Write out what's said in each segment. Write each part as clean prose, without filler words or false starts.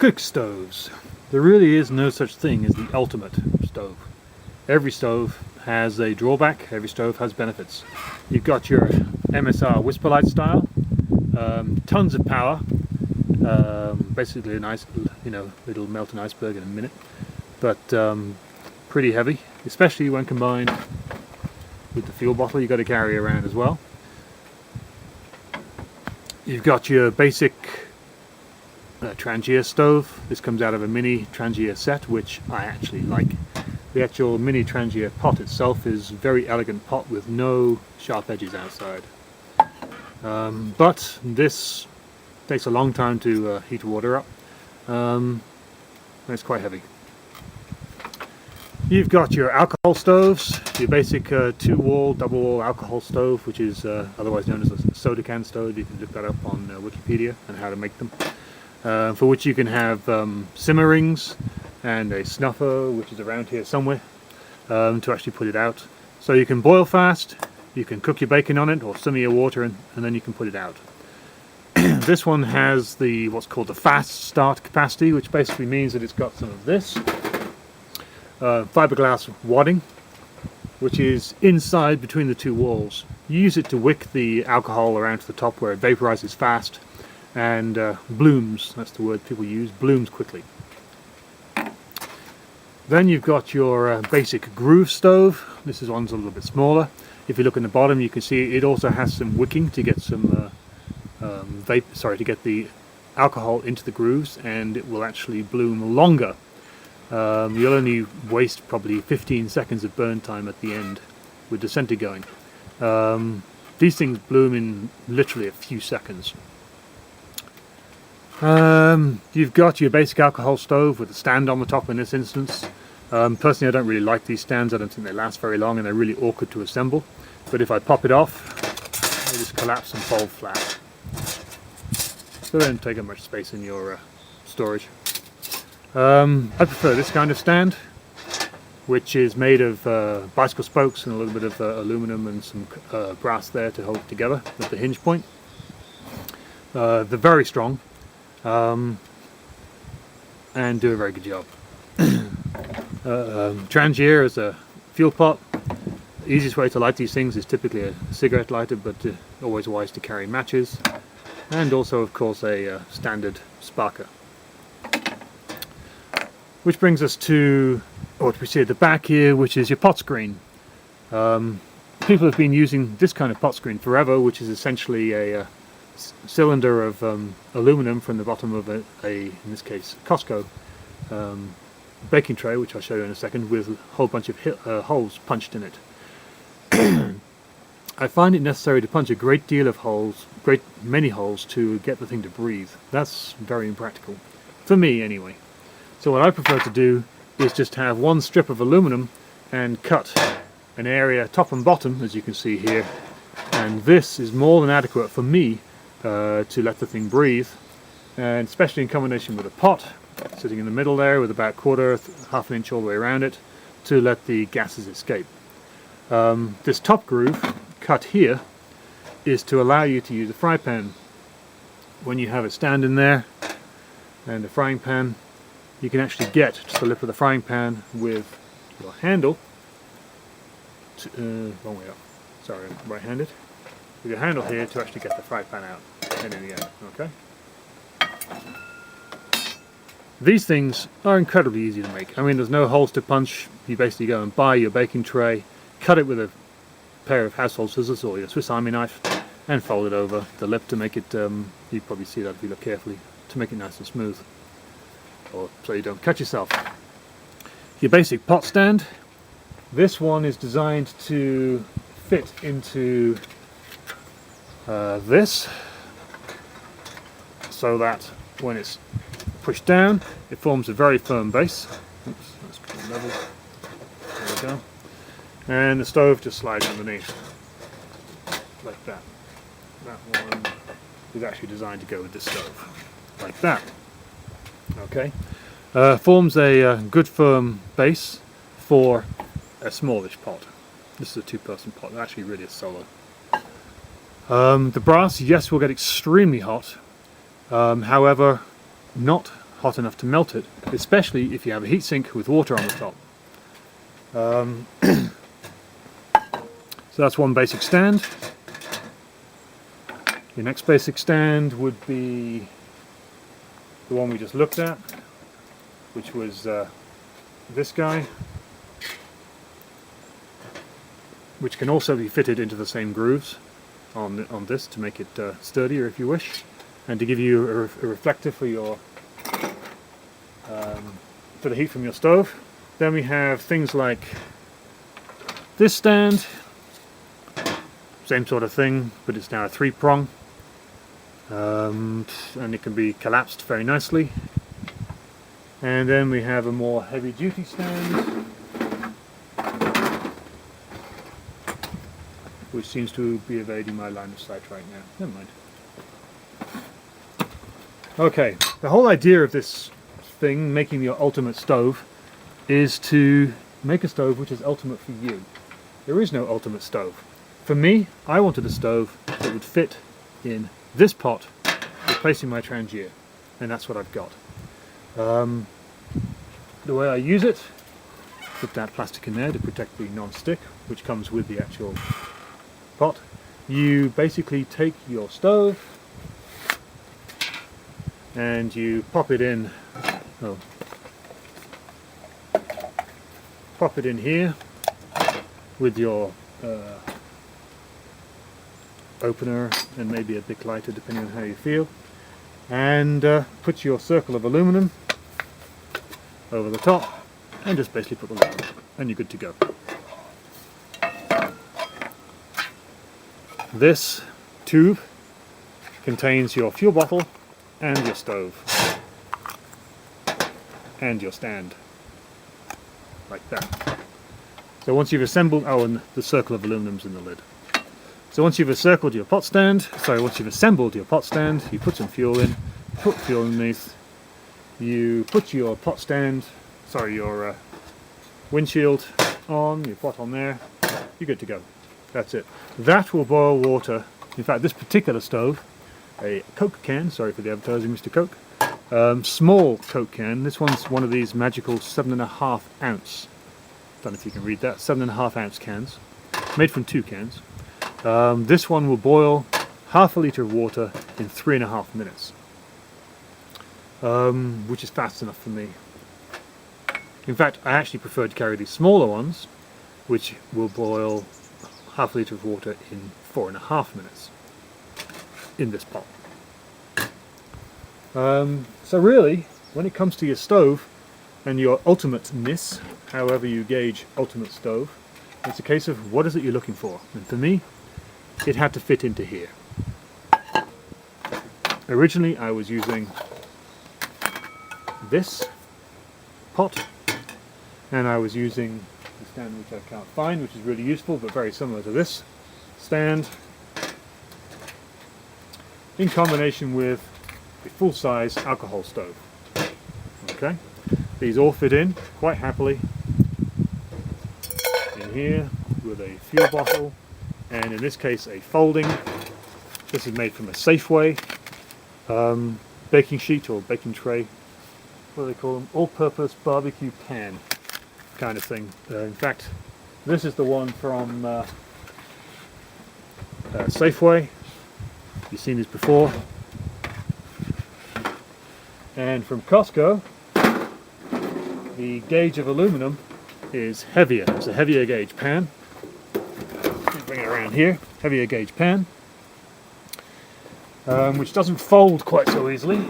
Cook stoves. There really is no such thing as the ultimate stove. Every stove has a drawback, every stove has benefits. You've got your MSR Whisperlight style, tons of power, basically a nice, little melt an iceberg in a minute, but pretty heavy, especially when combined with the fuel bottle you've got to carry around as well. You've got your basic Trangia stove. This comes out of a mini Trangia set, which I actually like. The actual mini Trangia pot itself is a very elegant pot with no sharp edges outside. But this takes a long time to heat water up. It's quite heavy. You've got your alcohol stoves, your basic two-wall, double-wall alcohol stove, which is otherwise known as a soda can stove. You can look that up on Wikipedia and how to make them. For which you can have simmer rings and a snuffer, which is around here somewhere, to actually put it out. So you can boil fast, you can cook your bacon on it, or simmer your water, and then you can put it out. This one has what's called the fast start capacity, which basically means that it's got some of this fiberglass wadding, which is inside between the two walls. You use it to wick the alcohol around to the top where it vaporizes fast and blooms, that's the word people use, blooms quickly. Then you've got your basic groove stove. This one's a little bit smaller. If you look in the bottom, you can see it also has some wicking to get some to get the alcohol into the grooves, and it will actually bloom longer. You'll only waste probably 15 seconds of burn time at the end with the center going. These things bloom in literally a few seconds. You've got your basic alcohol stove with a stand on the top in this instance. Personally, I don't really like these stands. I don't think they last very long and they're really awkward to assemble. But if I pop it off, they just collapse and fold flat. So they don't take up much space in your storage. I prefer this kind of stand, which is made of bicycle spokes and a little bit of aluminum and some brass there to hold it together at the hinge point. They're very strong. And do a very good job. Trangia is a fuel pot. The easiest way to light these things is typically a cigarette lighter, but always wise to carry matches, and also of course a standard sparker. Which brings us to what we see at the back here, which is your pot screen. People have been using this kind of pot screen forever, which is essentially a cylinder of aluminum from the bottom of in this case, Costco baking tray, which I'll show you in a second, with a whole bunch of holes punched in it. I find it necessary to punch a great deal of holes, many holes, to get the thing to breathe. That's very impractical, for me anyway. So what I prefer to do is just have one strip of aluminum and cut an area top and bottom, as you can see here, and this is more than adequate for me to let the thing breathe, and especially in combination with a pot sitting in the middle there with about half an inch all the way around it to let the gases escape. This top groove cut here is to allow you to use a fry pan. When you have it stand in there and a frying pan, you can actually get to the lip of the frying pan with your handle wrong way up, sorry, right-handed, with your handle here to actually get the fry pan out and in the end. Okay. These things are incredibly easy to make. I mean, there's no holes to punch. You basically go and buy your baking tray, cut it with a pair of household scissors or your Swiss Army knife, and fold it over the lip to make it, you probably see that if you look carefully, to make it nice and smooth, or so you don't cut yourself. Your basic pot stand. This one is designed to fit into this, so that when it's pushed down, it forms a very firm base. Oops, that's pretty level. There we go. And the stove just slides underneath, like that. That one is actually designed to go with this stove, like that. Okay. Forms a good firm base for a smallish pot. This is a two-person pot, actually really a solo. The brass, yes, will get extremely hot, however, not hot enough to melt it, especially if you have a heatsink with water on the top. So that's one basic stand. Your next basic stand would be the one we just looked at, which was this guy, which can also be fitted into the same grooves on this to make it sturdier if you wish, and to give you a reflector for your for the heat from your stove. Then we have things like this stand, same sort of thing, but it's now a 3-prong, and it can be collapsed very nicely. And then we have a more heavy-duty stand, which seems to be evading my line of sight right now. Never mind. Okay, the whole idea of this thing, making your ultimate stove, is to make a stove which is ultimate for you. There is no ultimate stove. For me, I wanted a stove that would fit in this pot, replacing my Trangia, and that's what I've got. The way I use it, put that plastic in there to protect the non-stick, which comes with the actual pot. You basically take your stove and you pop it in. Pop it in here with your opener and maybe a bit lighter depending on how you feel, and put your circle of aluminum over the top and just basically put the lid on, and you're good to go. This tube contains your fuel bottle and your stove and your stand, like that. So once you've assembled, and the circle of aluminum's in the lid. So once you've assembled your pot stand, you put some fuel in, put fuel underneath, you put your pot stand, your windshield on, your pot on there, you're good to go. That's it. That will boil water. In fact, this particular stove, a Coke can, sorry for the advertising, Mr. Coke, small Coke can. This one's one of these magical 7.5 ounce. Don't know if you can read that. 7.5 ounce cans, made from 2 cans. This one will boil half a litre of water in 3.5 minutes, which is fast enough for me. In fact, I actually prefer to carry these smaller ones, which will boil half a litre of water in 4.5 minutes in this pot. So really, when it comes to your stove and your ultimateness, however you gauge ultimate stove, it's a case of what is it you're looking for. And for me, it had to fit into here. Originally I was using this pot, and I was using the stand which I can't find, which is really useful but very similar to this stand, in combination with a full-size alcohol stove. Okay, these all fit in quite happily in here with a fuel bottle, and in this case a folding. This is made from a Safeway baking sheet or baking tray. What do they call them? All-purpose barbecue pan kind of thing. In fact, this is the one from Safeway. You've seen this before. And from Costco, the gauge of aluminum is heavier. It's a heavier gauge pan. Let me bring it around here. Heavier gauge pan, which doesn't fold quite so easily.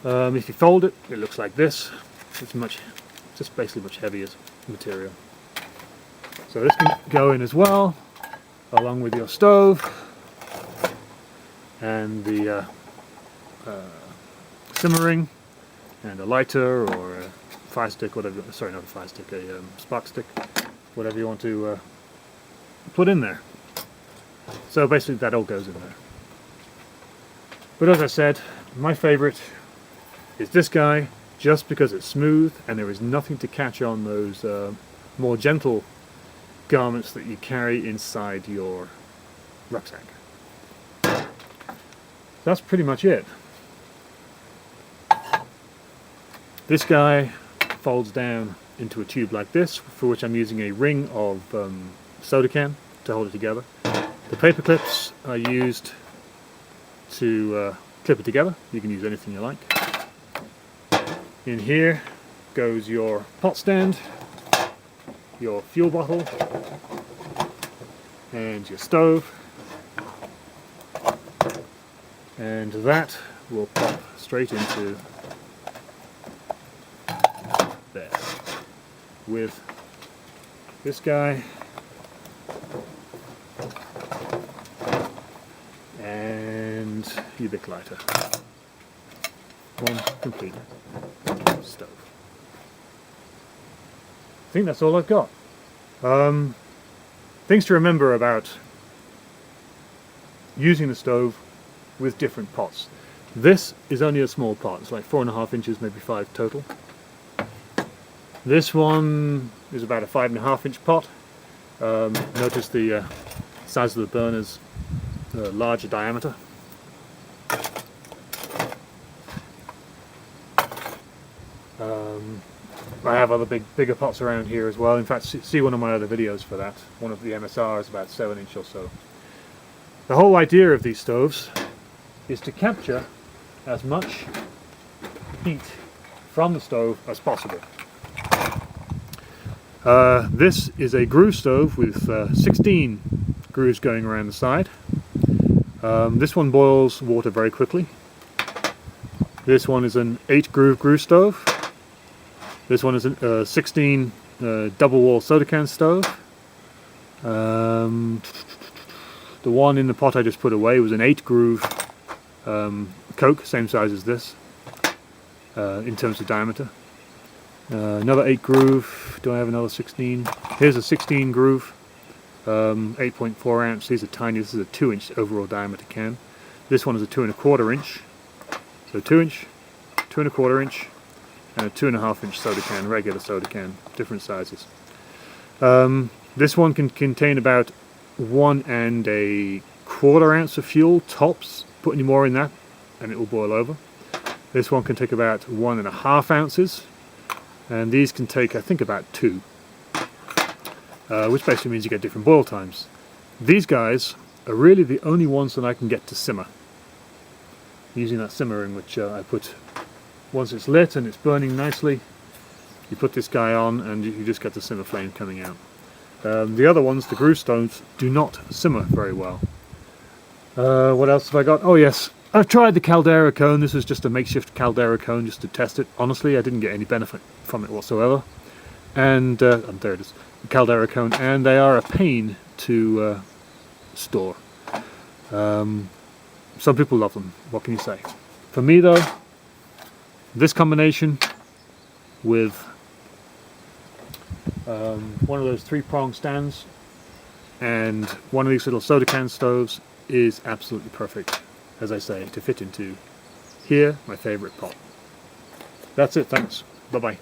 If you fold it, it looks like this. It's just basically much heavier material. So this can go in as well, along with your stove and the simmering and a lighter or a fire stick, whatever. Sorry, not a fire stick, a spark stick, whatever you want to put in there. So basically, that all goes in there. But as I said, my favourite is this guy, just because it's smooth and there is nothing to catch on those more gentle garments that you carry inside your rucksack. That's pretty much it. This guy folds down into a tube like this, for which I'm using a ring of soda can to hold it together. The paper clips are used to clip it together. You can use anything you like. In here goes your pot stand, your fuel bottle, and your stove, and that will pop straight into there with this guy and your Bic lighter. One complete stove. I think that's all I've got. Things to remember about using the stove with different pots. This is only a small pot, it's like 4.5 inches, maybe 5 total. This one is about a 5.5 inch pot. Notice the size of the burner's larger diameter. I have other bigger pots around here as well. In fact, see one of my other videos for that. One of the MSR is about 7 inch or so. The whole idea of these stoves is to capture as much heat from the stove as possible. This is a groove stove with 16 grooves going around the side. This one boils water very quickly. This one is an 8 groove stove. This one is a 16 double wall soda can stove. The one in the pot I just put away was an 8 groove Coke, same size as this in terms of diameter. Another 8 groove. Do I have another 16? Here's a 16 groove, 8.4 ounce. These are tiny. This is a 2 inch overall diameter can. This one is a 2.25 inch. So 2 inch, 2.25 inch, and a 2.5 inch soda can, regular soda can, different sizes. This one can contain about 1.25 ounce of fuel tops. Put any more in that and it will boil over. This one can take about 1.5 ounces, and these can take, I think, about 2, which basically means you get different boil times. These guys are really the only ones that I can get to simmer, using that simmer ring which I put. Once it's lit and it's burning nicely, you put this guy on and you just get the simmer flame coming out. The other ones, the groove stoves, do not simmer very well. What else have I got? Oh yes, I've tried the Caldera cone. This was just a makeshift Caldera cone just to test it. Honestly, I didn't get any benefit from it whatsoever. And there it is, the Caldera cone, and they are a pain to store. Some people love them, what can you say? For me though, this combination with one of those 3-prong stands and one of these little soda can stoves is absolutely perfect, as I say, to fit into here, my favorite pot. That's it, thanks. Bye-bye.